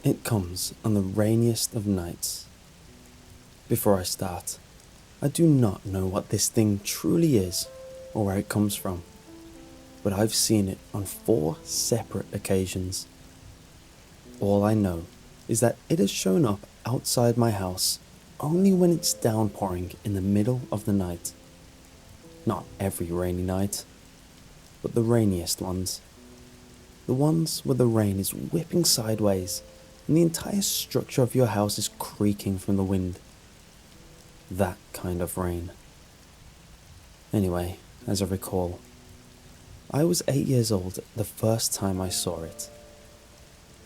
It comes on the rainiest of nights. Before I start, I do not know what this thing truly is or where it comes from, but I've seen it on 4 separate occasions. All I know is that it has shown up outside my house only when it's downpouring in the middle of the night. Not every rainy night, but the rainiest ones. The ones where the rain is whipping sideways and the entire structure of your house is creaking from the wind. That kind of rain. Anyway, as I recall, I was 8 years old the first time I saw it.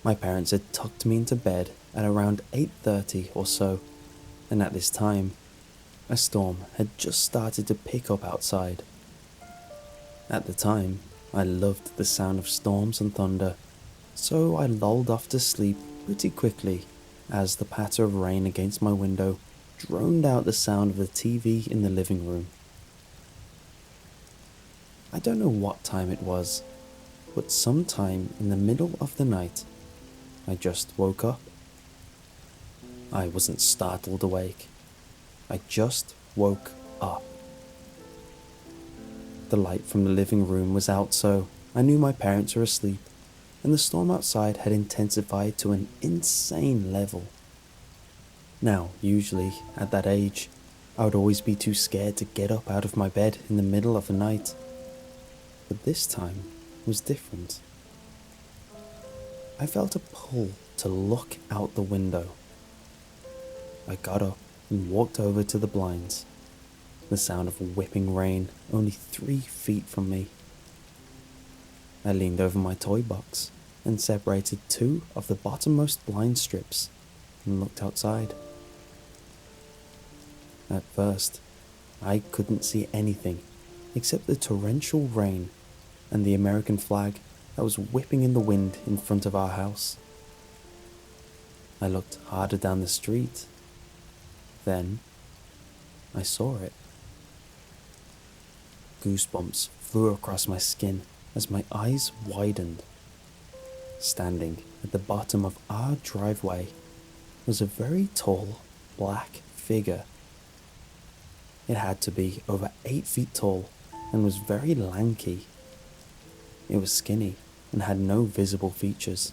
My parents had tucked me into bed at around 8:30 or so, and at this time, a storm had just started to pick up outside. At the time, I loved the sound of storms and thunder, so I lulled off to sleep pretty quickly as the patter of rain against my window droned out the sound of the TV in the living room. I don't know what time it was, but sometime in the middle of the night, I just woke up. I wasn't startled awake. I just woke up. The light from the living room was out, so I knew my parents were asleep, and the storm outside had intensified to an insane level. Now, usually, at that age, I would always be too scared to get up out of my bed in the middle of the night. But this time was different. I felt a pull to look out the window. I got up and walked over to the blinds, the sound of whipping rain only 3 feet from me. I leaned over my toy box and separated 2 of the bottommost blind strips and looked outside. At first, I couldn't see anything except the torrential rain and the American flag that was whipping in the wind in front of our house. I looked harder down the street. Then, I saw it. Goosebumps flew across my skin as my eyes widened. Standing at the bottom of our driveway was a very tall, black figure. It had to be over 8 feet tall and was very lanky. It was skinny and had no visible features,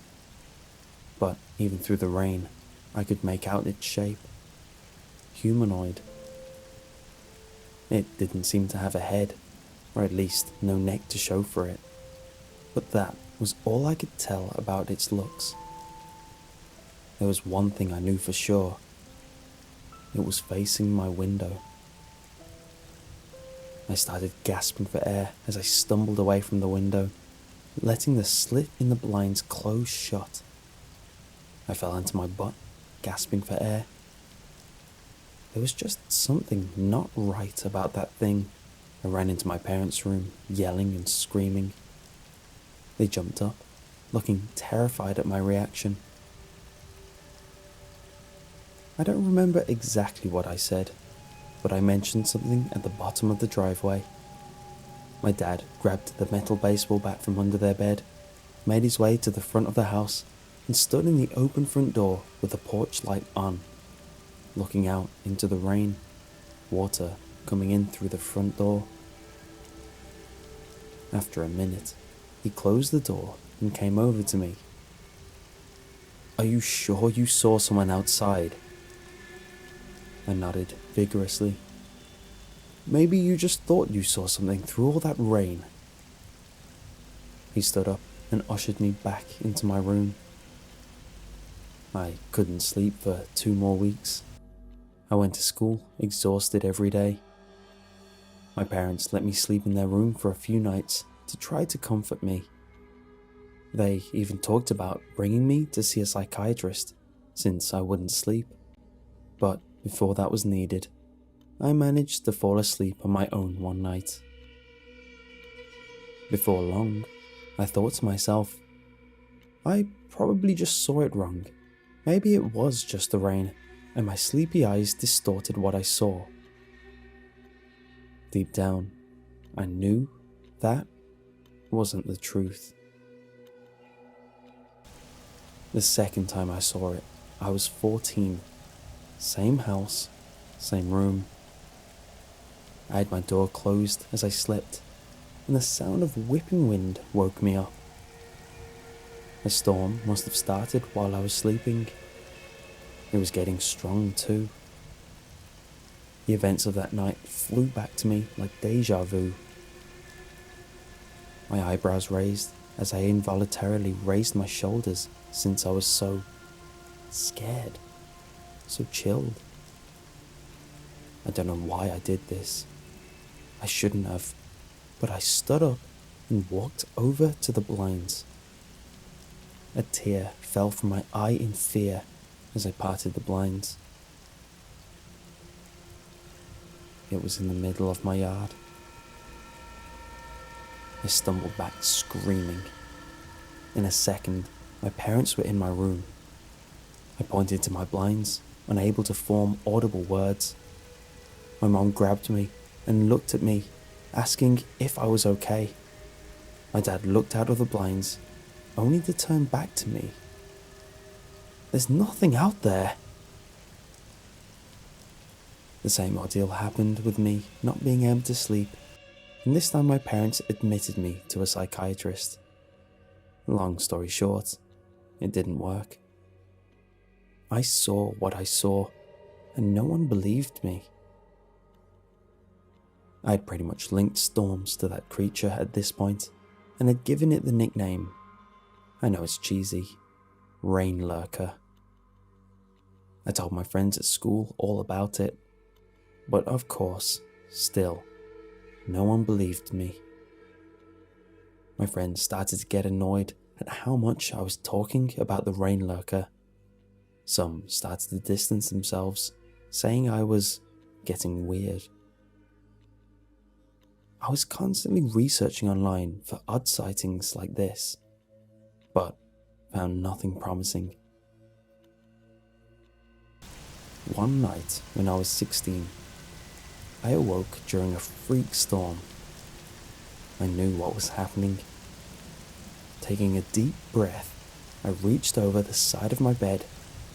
but even through the rain, I could make out its shape. Humanoid. It didn't seem to have a head, or at least no neck to show for it, but that was all I could tell about its looks. There was one thing I knew for sure. It was facing my window. I started gasping for air as I stumbled away from the window, letting the slit in the blinds close shut. I fell onto my butt, gasping for air. There was just something not right about that thing. I ran into my parents' room, yelling and screaming. They jumped up, looking terrified at my reaction. I don't remember exactly what I said, but I mentioned something at the bottom of the driveway. My dad grabbed the metal baseball bat from under their bed, made his way to the front of the house, and stood in the open front door with the porch light on, looking out into the rain, water coming in through the front door. After a minute, he closed the door and came over to me. "Are you sure you saw someone outside?" I nodded vigorously. "Maybe you just thought you saw something through all that rain." He stood up and ushered me back into my room. I couldn't sleep for 2 more weeks. I went to school, exhausted every day. My parents let me sleep in their room for a few nights to try to comfort me. They even talked about bringing me to see a psychiatrist since I wouldn't sleep. But before that was needed, I managed to fall asleep on my own one night. Before long, I thought to myself, I probably just saw it wrong. Maybe it was just the rain, and my sleepy eyes distorted what I saw. Deep down, I knew that wasn't the truth. The second time I saw it, I was 14. Same house, same room. I had my door closed as I slept, and the sound of whipping wind woke me up. The storm must have started while I was sleeping. It was getting strong too. The events of that night flew back to me like deja vu. My eyebrows raised as I involuntarily raised my shoulders since I was so scared, so chilled. I don't know why I did this. I shouldn't have, but I stood up and walked over to the blinds. A tear fell from my eye in fear as I parted the blinds. It was in the middle of my yard. I stumbled back screaming. In a second, my parents were in my room. I pointed to my blinds, unable to form audible words. My mom grabbed me and looked at me, asking if I was okay. My dad looked out of the blinds, only to turn back to me. "There's nothing out there." The same ordeal happened with me not being able to sleep, and this time my parents admitted me to a psychiatrist. Long story short, it didn't work. I saw what I saw, and no one believed me. I had pretty much linked storms to that creature at this point, and had given it the nickname, I know it's cheesy, Rain Lurker. I told my friends at school all about it, but of course, still, no one believed me. My friends started to get annoyed at how much I was talking about the Rain Lurker. Some started to distance themselves, saying I was getting weird. I was constantly researching online for odd sightings like this, but found nothing promising. One night when I was 16, I awoke during a freak storm. I knew what was happening. Taking a deep breath, I reached over the side of my bed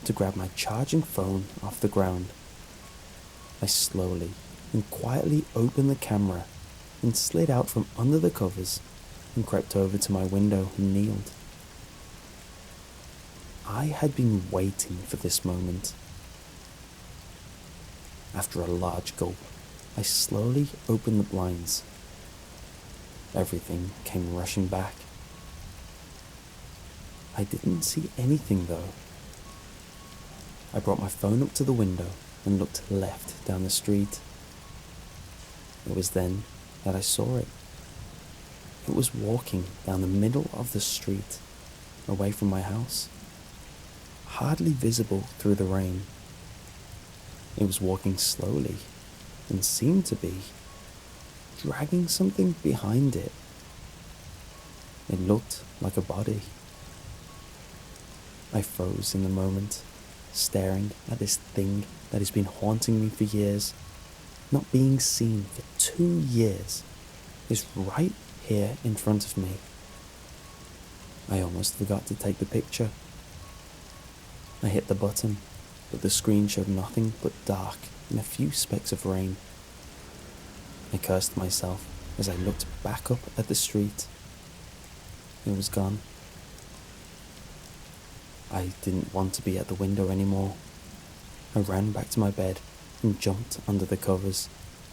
to grab my charging phone off the ground. I slowly and quietly opened the camera and slid out from under the covers and crept over to my window and kneeled. I had been waiting for this moment. After a large gulp, I slowly opened the blinds. Everything came rushing back. I didn't see anything though. I brought my phone up to the window and looked left down the street. It was then that I saw it. It was walking down the middle of the street, away from my house, hardly visible through the rain. It was walking slowly and seemed to be dragging something behind it. It looked like a body. I froze in the moment, staring at this thing that has been haunting me for years, not being seen for 2 years, is right here in front of me. I almost forgot to take the picture. I hit the button, but the screen showed nothing but dark and a few specks of rain. I cursed myself as I looked back up at the street. It was gone. I didn't want to be at the window anymore. I ran back to my bed and jumped under the covers,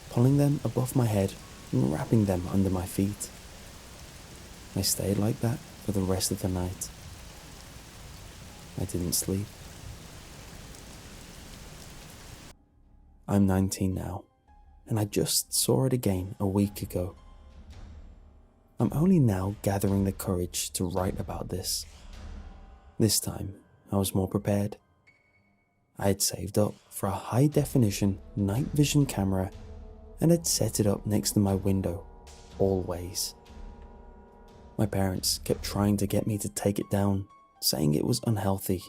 pulling them above my head and wrapping them under my feet. I stayed like that for the rest of the night. I didn't sleep. I'm 19 now, and I just saw it again a week ago. I'm only now gathering the courage to write about this. This time, I was more prepared. I had saved up for a high-definition night vision camera and had set it up next to my window, always. My parents kept trying to get me to take it down, saying it was unhealthy,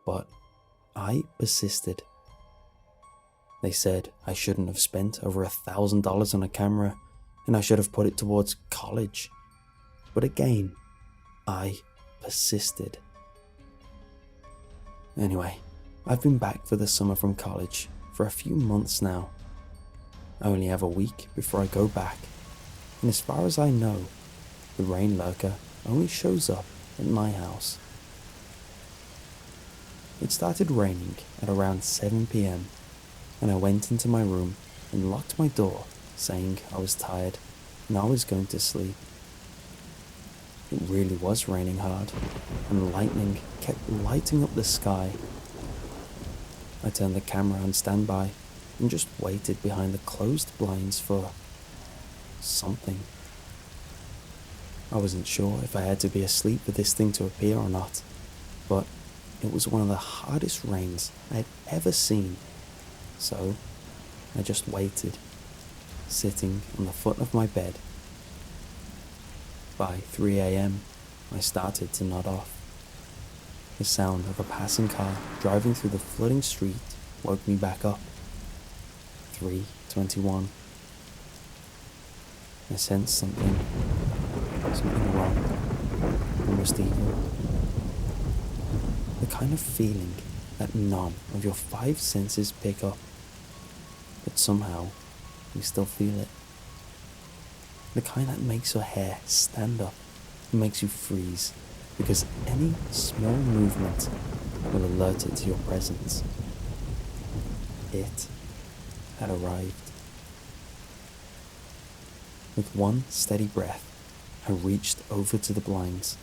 but I persisted. They said I shouldn't have spent over $1,000 on a camera and I should have put it towards college. But again, I persisted. Anyway, I've been back for the summer from college for a few months now. I only have a week before I go back, and as far as I know, the rain lurker only shows up at my house. It started raining at around 7 p.m, and I went into my room and locked my door, saying I was tired and I was going to sleep. It really was raining hard, and lightning kept lighting up the sky. I turned the camera on standby and just waited behind the closed blinds for something. I wasn't sure if I had to be asleep for this thing to appear or not, but it was one of the hardest rains I had ever seen, so I just waited, sitting on the foot of my bed. By 3 a.m, I started to nod off. The sound of a passing car driving through the flooding street woke me back up. 3:21. I sensed something wrong, almost evil. The kind of feeling that none of your five senses pick up, but somehow you still feel it. The kind that makes your hair stand up and makes you freeze, because any small movement will alert it to your presence. It had arrived. With one steady breath, I reached over to the blinds.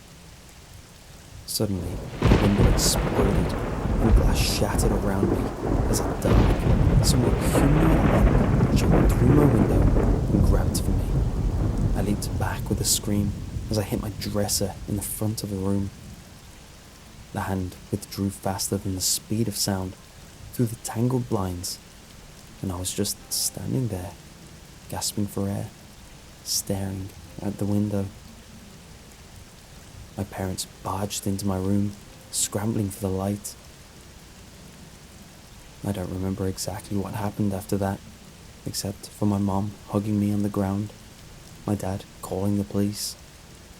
Suddenly, the window exploded and glass shattered around me as a dark, somewhat humanoid hand jumped through my window and grabbed for me. I leaped back with a scream as I hit my dresser in the front of the room. The hand withdrew faster than the speed of sound through the tangled blinds, and I was just standing there, gasping for air, staring out the window. My parents barged into my room, scrambling for the light. I don't remember exactly what happened after that, except for my mom hugging me on the ground, my dad calling the police,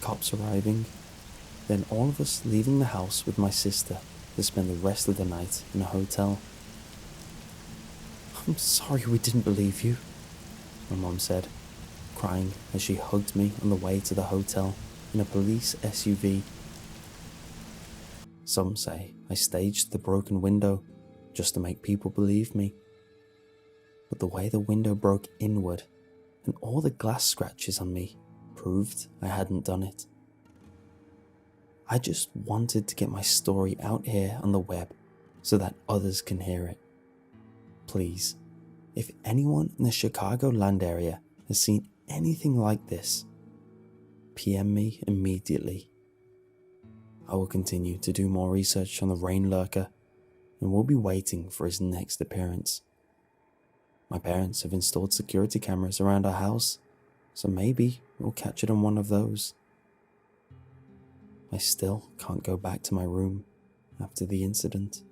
cops arriving, then all of us leaving the house with my sister to spend the rest of the night in a hotel. "I'm sorry we didn't believe you," my mom said, crying as she hugged me on the way to the hotel in a police SUV. Some say I staged the broken window just to make people believe me, but the way the window broke inward and all the glass scratches on me proved I hadn't done it. I just wanted to get my story out here on the web so that others can hear it. Please, if anyone in the Chicagoland area has seen anything like this, PM me immediately. I will continue to do more research on the rain lurker and will be waiting for his next appearance. My parents have installed security cameras around our house, so maybe we'll catch it on one of those. I still can't go back to my room after the incident.